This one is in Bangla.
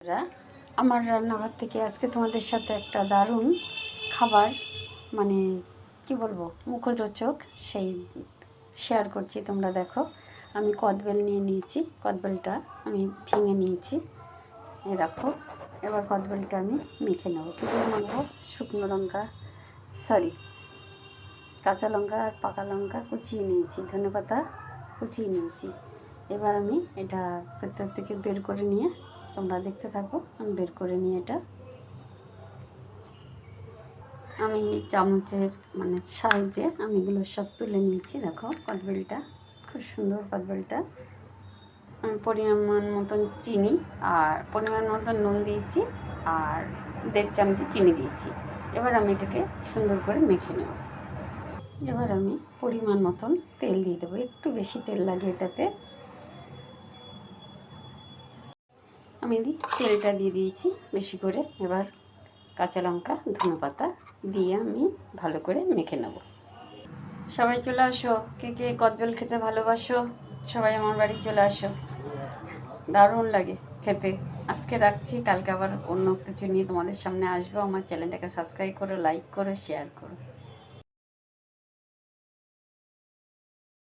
বন্ধুরা, আমার রান্নাঘর থেকে আজকে তোমাদের সাথে একটা দারুণ খাবার, মানে কি বলবো, মুখরোচক সেই শেয়ার করছি। তোমরা দেখো, আমি কদবেল নিয়ে নিয়েছি। কদবেলটা আমি ভেঙে নিয়েছি, এই দেখো। এবার কদবেলটা আমি মেখে নেবো। কী করে মাখবো? শুকনো লঙ্কা, সরি, কাঁচা লঙ্কা আর পাকা লঙ্কা কুচিয়ে নিয়েছি, ধনেপাতা কুচিয়ে নিয়েছি। এবার আমি এটা ভেতর থেকে বের করে নিয়ে, তোমরা দেখতে থাকো, আমি বের করে নিয়ে এটা আমি চামচের সাহায্যে আমি এগুলো সব তুলে নিয়েছি। দেখো কদবেলটা খুব সুন্দর। কদবেলটা আমি পরিমাণ মতন চিনি আর পরিমাণ মতন নুন দিয়েছি আর 1.5 চামচ চিনি দিয়েছি। এবার আমি এটাকে সুন্দর করে মেখে নেব। এবার আমি পরিমাণ মতন তেল দিয়ে দেবো, একটু বেশি তেল লাগে এটাতে। আমি তেলটা দিয়ে দিয়েছি বেশি করে। এবার কাঁচা লঙ্কা, ধনেপাতা দিয়ে আমি ভালো করে মেখে নেব। সবাই চলে আসো, কে কে কদবেল খেতে ভালোবাসো, সবাই আমার বাড়ি চলে আসো, দারুণ লাগে খেতে। আজকে রাখছি, কালকে আবার অন্য কিছু নিয়ে তোমাদের সামনে আসবো। আমার চ্যানেলটাকে সাবস্ক্রাইব করো, লাইক করো, শেয়ার করো।